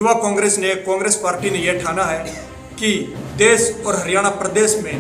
युवा कांग्रेस पार्टी ने यह ठाना है कि देश और हरियाणा प्रदेश में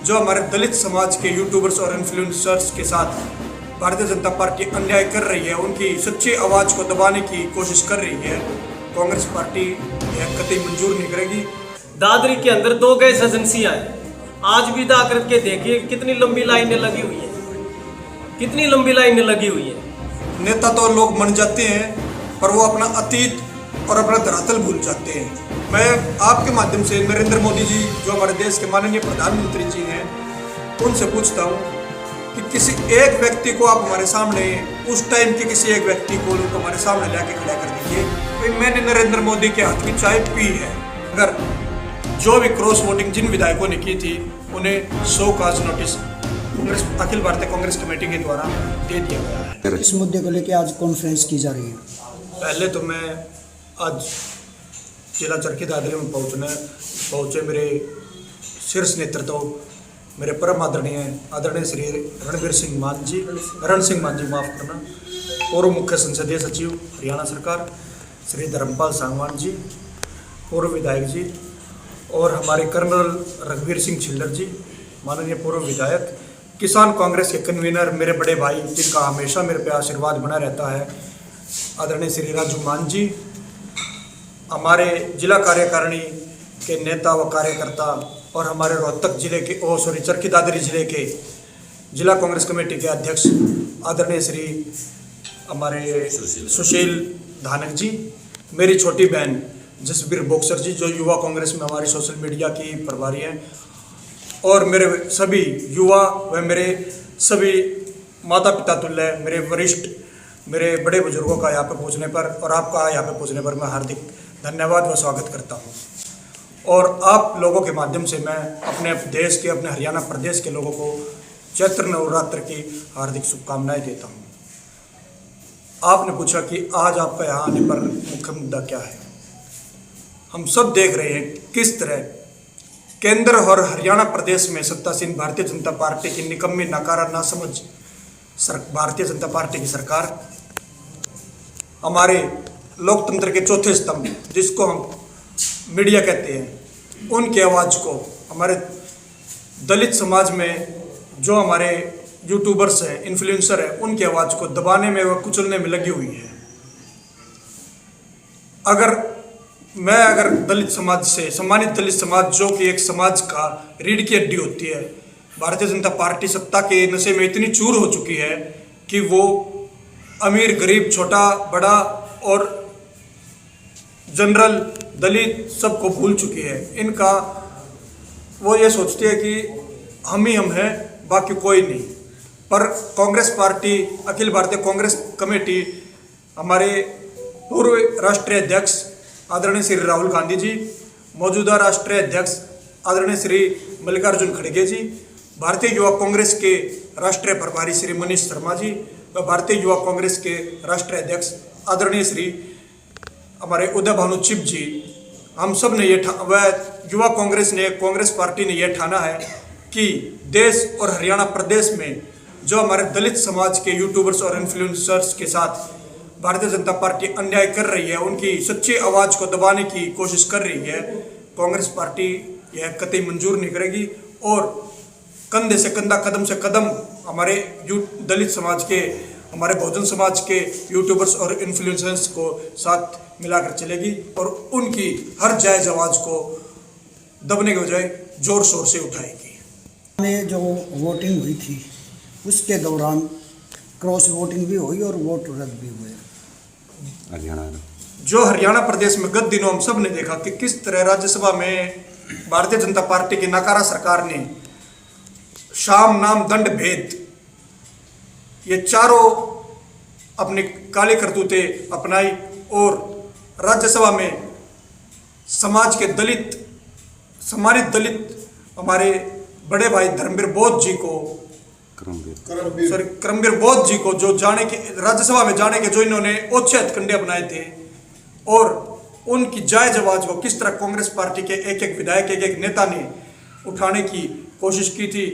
जो हमारे दलित समाज के यूट्यूबर्स और इन्फ्लुएंसर्स के साथ भारतीय जनता पार्टी अन्याय कर रही है, उनकी सच्ची आवाज़ को दबाने की कोशिश कर रही है, कांग्रेस पार्टी यह कतई मंजूर नहीं करेगी। दादरी के अंदर 2 गैस एजेंसियां हैं। आज भी जा करके देखिए कितनी लंबी लाइनें लगी हुई है, कितनी लंबी लाइनें लगी हुई है। नेता तो लोग बन जाते हैं पर वो अपना अतीत और अपना धरातल भूल जाते हैं। मैं आपके माध्यम से नरेंद्र मोदी जी जो हमारे देश के माननीय प्रधानमंत्री जी हैं, उनसे पूछता हूँ कि किसी एक व्यक्ति को आप हमारे सामने, उस टाइम के किसी एक व्यक्ति को हमारे सामने लाके खड़ा कर दीजिए कि मैंने नरेंद्र मोदी के हाथ की चाय पी है। अगर जो भी क्रॉस वोटिंग जिन विधायकों ने की थी उन्हें 100 cause notice Akhil Bharatiya Congress committee के द्वारा दे दिया गया है। इस मुद्दे को लेकर आज कॉन्फ्रेंस की जा रही है। पहले तो मैं आज जिला चरखी दादरी में पहुँचे मेरे शीर्ष नेतृत्व, मेरे परम आदरणीय श्री रणवीर सिंह मान जी, माफ़ करना, पूर्व मुख्य संसदीय सचिव हरियाणा सरकार श्री धर्मपाल सांगवान जी, पूर्व विधायक जी, और हमारे कर्नल रघुवीर सिंह छिल्लर जी, माननीय पूर्व विधायक, किसान कांग्रेस के कन्वीनर, मेरे बड़े भाई जिनका हमेशा मेरे पे आशीर्वाद बना रहता है, आदरणीय श्री राजू मान जी, हमारे जिला कार्यकारिणी के नेता व कार्यकर्ता और हमारे रोहतक जिले के चरखी दादरी जिले के जिला कांग्रेस कमेटी के अध्यक्ष आदरणीय श्री हमारे सुशील धानक जी, मेरी छोटी बहन जसबीर बॉक्सर जी जो युवा कांग्रेस में हमारी सोशल मीडिया की प्रभारी हैं, और मेरे सभी युवा व मेरे सभी माता पिता तुल्य मेरे वरिष्ठ, मेरे बड़े बुजुर्गों का यहाँ पर पहुँचने पर और आपका यहाँ पर पहुँचने पर मैं हार्दिक धन्यवाद व स्वागत करता हूँ। और आप लोगों के माध्यम से मैं अपने देश के, अपने हरियाणा प्रदेश के लोगों को चैत्र नवरात्र की हार्दिक शुभकामनाएं देता हूँ। आपने पूछा कि आज आपका यहाँ आने पर मुख्य मुद्दा क्या है। हम सब देख रहे हैं किस तरह केंद्र और हरियाणा प्रदेश में सत्तासीन भारतीय जनता पार्टी की निकम्मी, नकारा, नासमझ भारतीय जनता पार्टी की सरकार हमारे लोकतंत्र के चौथे स्तंभ जिसको हम मीडिया कहते हैं, उनकी आवाज़ को, हमारे दलित समाज में जो हमारे यूट्यूबर्स हैं, इन्फ्लुएंसर हैं, उनकी आवाज़ को दबाने में व कुचलने में लगी हुई है। अगर दलित समाज से, सम्मानित दलित समाज जो कि एक समाज का रीढ़ की हड्डी होती है, भारतीय जनता पार्टी सत्ता के नशे में इतनी चूर हो चुकी है कि वो अमीर, गरीब, छोटा बड़ा और जनरल, दलित सबको भूल चुकी है। इनका वो ये सोचती है कि हम ही हम हैं, बाकी कोई नहीं। पर कांग्रेस पार्टी, अखिल भारतीय कांग्रेस कमेटी, हमारे पूर्व राष्ट्रीय अध्यक्ष आदरणीय श्री राहुल गांधी जी, मौजूदा राष्ट्रीय अध्यक्ष आदरणीय श्री मल्लिकार्जुन खड़गे जी, भारतीय युवा कांग्रेस के राष्ट्रीय प्रभारी श्री मनीष शर्मा जी व भारतीय युवा कांग्रेस के राष्ट्रीय अध्यक्ष आदरणीय श्री हमारे उदय भानु चिप जी, हम सब ने युवा कांग्रेस पार्टी ने यह ठाना है कि देश और हरियाणा प्रदेश में जो हमारे दलित समाज के यूट्यूबर्स और इन्फ्लुएंसर्स के साथ भारतीय जनता पार्टी अन्याय कर रही है, उनकी सच्ची आवाज़ को दबाने की कोशिश कर रही है, कांग्रेस पार्टी यह कतई मंजूर नहीं करेगी। और कंधे से कंधा, कदम से कदम हमारे दलित समाज के, हमारे बहुजन समाज के यूट्यूबर्स और इन्फ्लुएंसर्स को साथ मिलाकर चलेगी और उनकी हर जायज़ आवाज़ को दबने के बजाय जोर शोर से उठाएगी। में जो वोटिंग हुई थी उसके दौरान क्रॉस वोटिंग भी हुई और वोट रद्द भी हुए। हरियाणा प्रदेश में गत दिनों हम सब ने देखा कि किस तरह राज्यसभा में भारतीय जनता पार्टी की नकारा सरकार ने शाम, नाम, दंड, भेद ये चारों अपनी काली करतूते अपनाई और राज्यसभा में समाज के सम्मानित दलित हमारे बड़े भाई धर्मवीर बौद्ध जी को, करमवीर बौद्ध जी को जो राज्यसभा में जाने के जो इन्होंने ओछे हथकंडे अपनाए थे, और उनकी जायज आवाज़ को किस तरह कांग्रेस पार्टी के एक एक विधायक, एक एक नेता ने उठाने की कोशिश की थी।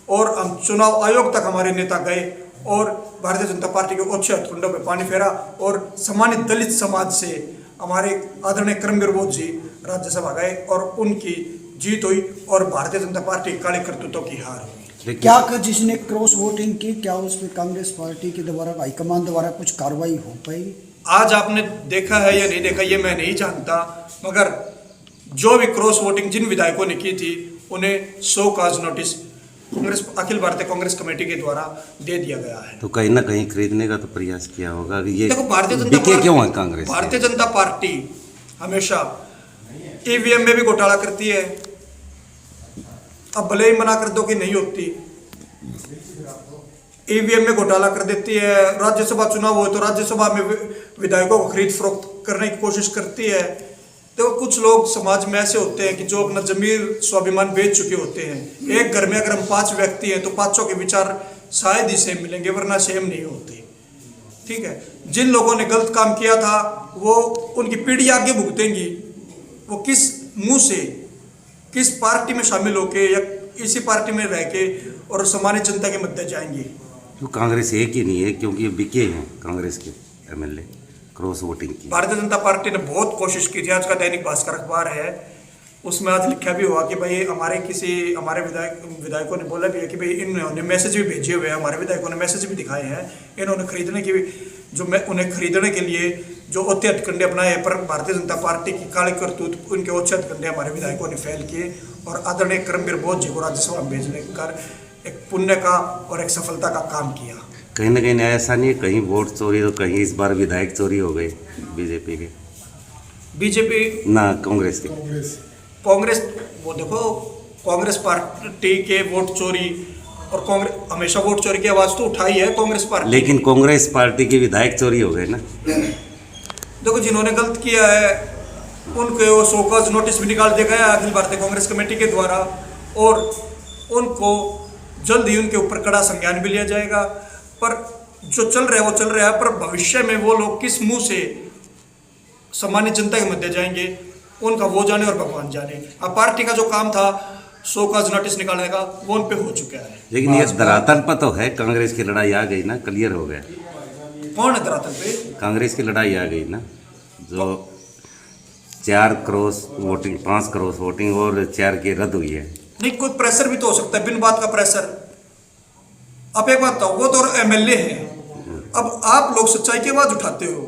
और हम चुनाव आयोग तक हमारे नेता गए और भारतीय जनता पार्टी के ओछे हथकंडों पे पानी फेरा और सम्मानित दलित समाज से हमारे आदरणीय करमवीर बोध जी राज्यसभा गए और उनकी जीत हुई और भारतीय जनता पार्टी काले करतूतों की हार हुई। क्या कर जिसने क्रॉस वोटिंग की, क्या उस पर कांग्रेस पार्टी के द्वारा हाईकमान द्वारा कुछ कार्रवाई हो पाएगी? आज आपने देखा है या नहीं देखा ये मैं नहीं जानता, मगर जो भी क्रॉस वोटिंग जिन विधायकों ने की थी उन्हें 100 cause notice Congress Akhil Bharatiya Congress committee के द्वारा दे दिया गया है। तो कहीं ना कहीं खरीदने का तो प्रयास किया होगा कि ये देखो भारतीय जनता बिके क्यों है कांग्रेस? भारतीय जनता पार्टी हमेशा ईवीएम में भी घोटाला करती है। अब भले ही मना कर दो कि नहीं होती, ईवीएम में घोटाला कर देती है। राज्यसभा चुनाव हो तो राज्यसभा में विधायकों को खरीद फरोख्त करने की कोशिश करती है। तो कुछ लोग समाज में ऐसे होते हैं कि जो अपना जमीर स्वाभिमान बेच चुके होते हैं। एक घर में अगर हम 5 व्यक्ति हैं तो 5 के विचार शायद ही सेम मिलेंगे, वरना सेम नहीं होते। ठीक है, जिन लोगों ने गलत काम किया था वो उनकी पीढ़ी आगे भुगतेंगी। वो किस मुंह से किस पार्टी में शामिल होके या इसी पार्टी में रह के और सामान्य जनता के मध्य जाएंगे। तो कांग्रेस एक ही नहीं है क्योंकि ये बिके हैं कांग्रेस के एमएलए क्रॉस वोटिंग की। भारतीय जनता पार्टी ने बहुत कोशिश की थी। आज का दैनिक भास्कर अखबार है, उसमें आज लिखा भी हुआ कि भाई हमारे विधायकों ने बोला भी है कि भाई इन्होंने मैसेज भी भेजे हुए हैं, हमारे विधायकों ने मैसेज भी दिखाए हैं। इन्होंने खरीदने की उन्हें खरीदने के लिए जो औचे हथकंडे अपनाए हैं, पर भारतीय जनता पार्टी की काले करतूत उनके औचे हथकंडे हमारे विधायकों ने फैल किए और आदरणीय करमवीर बोध जी को राज्यसभा में भेजने कर एक पुण्य का और एक सफलता का काम किया। कहीं ना कहीं ऐसा नहीं है, कहीं वोट चोरी तो कहीं इस बार विधायक चोरी हो गए बीजेपी के, बीजेपी ना कांग्रेस के। कांग्रेस वो देखो, कांग्रेस पार्टी के वोट चोरी और कांग्रेस हमेशा वोट चोरी की आवाज तो उठाई है कांग्रेस पार्टी। लेकिन कांग्रेस पार्टी के विधायक चोरी हो गए ना। देखो, जिन्होंने गलत किया है उनके वो 100 काज नोटिस भी निकाल दिया गया अखिल भारतीय कांग्रेस कमेटी के द्वारा और उनको जल्द ही उनके ऊपर कड़ा संज्ञान भी लिया जाएगा। पर जो चल रहा है वो चल रहा है, पर भविष्य में वो लोग किस मुंह से सामान्य जनता के मध्य जाएंगे उनका वो जाने और भगवान जाने। अब पार्टी का जो काम था 100 काज नोटिस निकालने का वो उन पे हो चुका है। लेकिन ये धरातल पर तो है, कांग्रेस की लड़ाई आ गई ना, क्लियर हो गया। कौन है धरातल पे? कांग्रेस की लड़ाई आ गई ना, जो 4 क्रॉस वोटिंग 5 क्रॉस वोटिंग और 4 की रद्द हुई है। नहीं, कोई प्रेशर भी तो हो सकता है, बिन बात का प्रेशर। अब एक बात बताओ, वो तो एमएलए हैं, अब आप लोग सच्चाई की आवाज उठाते हो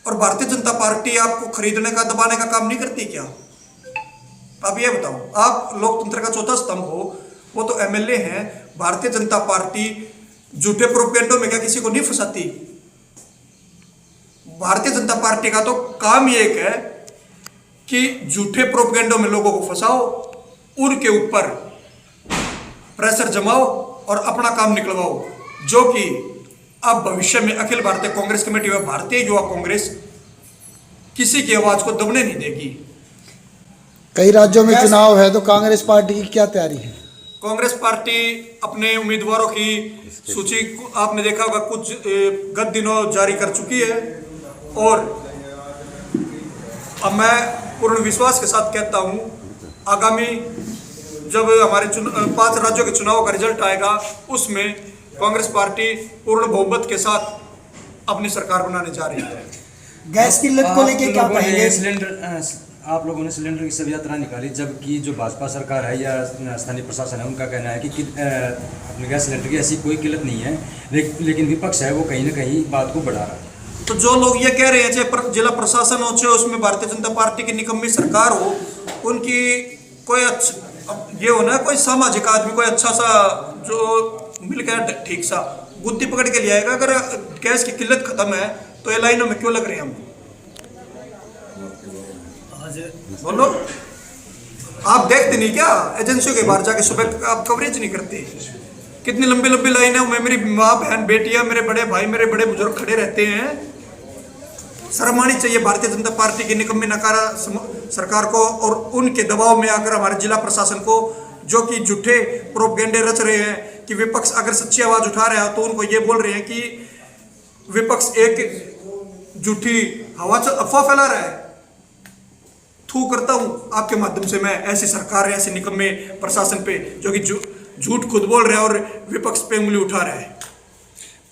और भारतीय जनता पार्टी आपको खरीदने का दबाने का काम नहीं करती क्या? आप ये बताओ, आप लोकतंत्र का चौथा स्तंभ हो, वो तो एमएलए हैं। भारतीय जनता पार्टी झूठे प्रोपेगेंडों में क्या किसी को नहीं फंसाती? भारतीय जनता पार्टी का तो काम ये एक है कि झूठे प्रोपेगेंडों में लोगों को फंसाओ, उनके ऊपर प्रेशर जमाओ और अपना काम निकलवाओ, जो कि अब भविष्य में अखिल भारतीय कांग्रेस कमेटी व भारतीय युवा कांग्रेस किसी की आवाज को दबने नहीं देगी। कई राज्यों में चुनाव है तो कांग्रेस पार्टी की क्या तैयारी है? कांग्रेस पार्टी अपने उम्मीदवारों की सूची आपने देखा होगा कुछ गत दिनों जारी कर चुकी है और अब मैं पूर्ण विश्वास के साथ कहता हूं, आगामी जब हमारे 5 राज्यों के चुनाव का रिजल्ट आएगा उसमें कांग्रेस पार्टी पूर्ण बहुमत के साथ अपनी सरकार बनाने जा रही है। गैस की किल्लत को लेके क्या कहेंगे? आप लोगों ने सिलेंडर की सब यात्रा निकाली, जबकि जो भाजपा सरकार है या स्थानीय प्रशासन है उनका कहना है कि अपने गैस सिलेंडर की ऐसी कोई किल्लत नहीं है, लेकिन विपक्ष है वो कहीं ना कहीं बात को बढ़ा रहा है। तो जो लोग ये कह रहे हैं चाहे जिला प्रशासन हो चाहे उसमें भारतीय जनता पार्टी की निकम्मी सरकार हो, उनकी कोई ये हो ना, कोई सामाजिक आदमी कोई अच्छा सा जो मिल गया ठीक सा बुद्धि पकड़ के ले आएगा। अगर गैस की किल्लत खत्म है तो ये लाइनों में क्यों लग रहे हैं हम? बोलो, आप देखते नहीं क्या एजेंसियों के बाहर जाके सुबह आप कवरेज नहीं करते? कितनी लंबी लंबी लाइनें में मेरी माँ बहन बेटियां मेरे बड़े भाई मेरे बड़े बुजुर्ग खड़े रहते हैं। शर्म आनी चाहिए भारतीय जनता पार्टी की निकम्मी नकारा सरकार को और उनके दबाव में आकर हमारे जिला प्रशासन को, जो कि झूठे प्रोपेगेंडे रच रहे हैं कि विपक्ष अगर सच्ची आवाज उठा रहा है तो उनको ये बोल रहे हैं कि विपक्ष एक झूठी अफवाह फैला रहा है। थू करता हूं आपके माध्यम से मैं ऐसी सरकार ऐसे निकम्मे प्रशासन पे जो कि झूठ खुद बोल रहा है और विपक्ष पे उंगली उठा रहा है।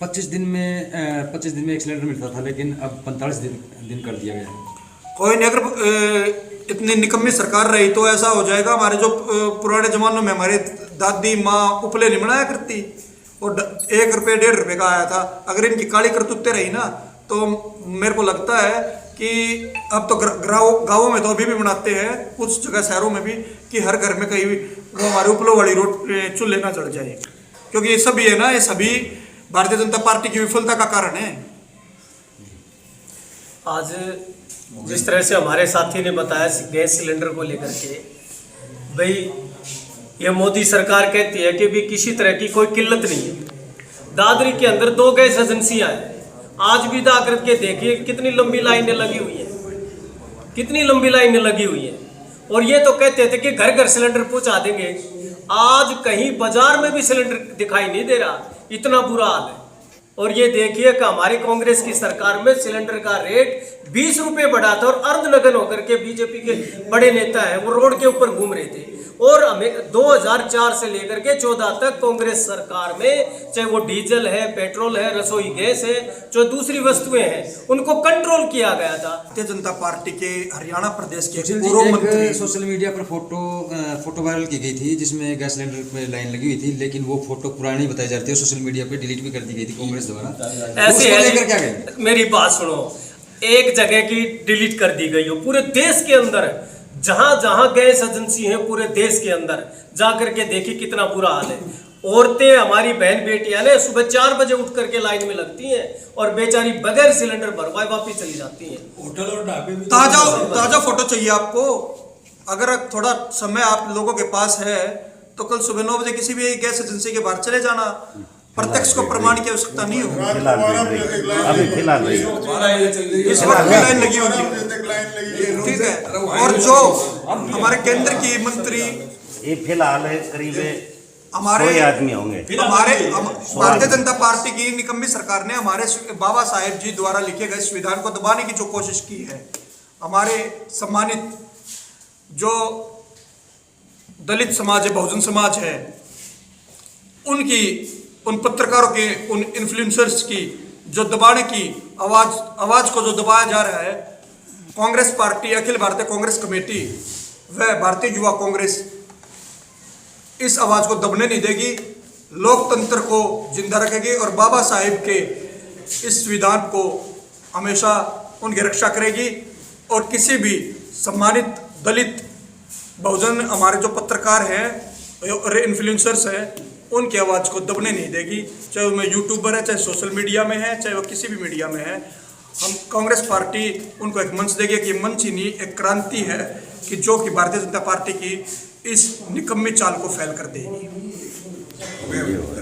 25 दिन में 25 दिन में एक सिलेंडर मिलता था, लेकिन अब 45 दिन कर दिया गया है। कोई नहीं, अगर इतनी निकम्मी सरकार रही तो ऐसा हो जाएगा। हमारे जो पुराने जमानों में हमारे दादी माँ उपले नहीं बनाया करती, और 1 रुपये 1.5 रुपये का आया था। अगर इनकी काली करतूतें रही ना तो मेरे को लगता है कि अब तो गाँवों में तो अभी भी बनाते हैं, कुछ जगह शहरों में भी, कि हर घर में कहीं भी वो हमारे उपलों वाली चूल्हे ना जल जाए। क्योंकि ये सभी है ना, ये सभी भारतीय जनता पार्टी की विफलता का कारण है। आज जिस तरह से हमारे साथी ने बताया गैस सिलेंडर को लेकर के, भाई ये मोदी सरकार कहती है कि भी किसी तरह की कोई किल्लत नहीं है। दादरी के अंदर 2 गैस एजेंसियां हैं। आज भी जा करके देखिए कितनी लंबी लाइनें लगी हुई है, कितनी लंबी लाइनें लगी हुई है। और ये तो कहते थे कि घर घर सिलेंडर पहुंचा देंगे। आज कहीं बाजार में भी सिलेंडर दिखाई नहीं दे रहा, इतना बुरा हाल है। और ये देखिए कि हमारी कांग्रेस की सरकार में सिलेंडर का रेट 20 रुपये बढ़ा था, और अर्धनग्न होकर के बीजेपी के बड़े नेता हैं वो रोड के ऊपर घूम रहे थे। और हमें 2004 से लेकर के 14 तक कांग्रेस सरकार में, चाहे वो डीजल है, पेट्रोल है, रसोई गैस है, जो दूसरी वस्तुएं हैं, उनको कंट्रोल किया गया था। भारतीय जनता पार्टी के हरियाणा प्रदेश के सुशील जी, पूर्व मंत्री एक सोशल मीडिया पर फोटो वायरल की गई थी जिसमें गैस सिलेंडर पे लाइन लगी हुई थी, लेकिन वो फोटो पुरानी बताई जाती है, सोशल मीडिया पे डिलीट भी कर दी गई थी कांग्रेस द्वारा। ऐसे उसको है लेकर क्या कहें? मेरी बात सुनो, एक जगह की डिलीट कर दी गई हो, पूरे देश के अंदर जहां जहां गैस एजेंसी है पूरे देश के अंदर जाकर के देखिए कितना बुरा हाल है। औरतें, हमारी बहन बेटियां ने सुबह 4 बजे उठ करके लाइन में लगती हैं और बेचारी बगैर सिलेंडर भरवाए वापिस चली जाती हैं। होटल और ढाबे भी ताजा फोटो चाहिए आपको। अगर थोड़ा समय आप लोगों के पास है तो कल सुबह 9 बजे किसी भी गैस एजेंसी के बाहर चले जाना। प्रत्यक्ष को प्रमाण की आवश्यकता नहीं होगी। फिलहाल इस वक्त भी लाइन लगी होगी, ठीक है। और जो हमारे केंद्र की मंत्री, ये फिलहाल करीब हमारे 100 आदमी होंगे। भारतीय जनता पार्टी की निकम्मी सरकार ने हमारे बाबा साहेब जी द्वारा लिखे गए संविधान को दबाने की जो कोशिश की है, हमारे सम्मानित जो दलित समाज है, बहुजन समाज है, उनकी, उन पत्रकारों के, उन इन्फ्लुएंसर्स की जो दबाने की आवाज को जो दबाया जा रहा है, कांग्रेस पार्टी, अखिल भारतीय कांग्रेस कमेटी व भारतीय युवा कांग्रेस इस आवाज को दबने नहीं देगी, लोकतंत्र को जिंदा रखेगी और बाबा साहेब के इस संविधान को हमेशा उनकी रक्षा करेगी। और किसी भी सम्मानित दलित, बहुजन, हमारे जो पत्रकार हैं और इन्फ्लुएंसर्स हैं, उनकी आवाज़ को दबने नहीं देगी, चाहे वो यूट्यूबर है, चाहे सोशल मीडिया में है, चाहे वो किसी भी मीडिया में है। हम कांग्रेस पार्टी उनको एक मंच देगी कि मंच ही नहीं, एक क्रांति है कि जो कि भारतीय जनता पार्टी की इस निकम्मी चाल को फैल कर देगी।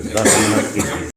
10 मिनट की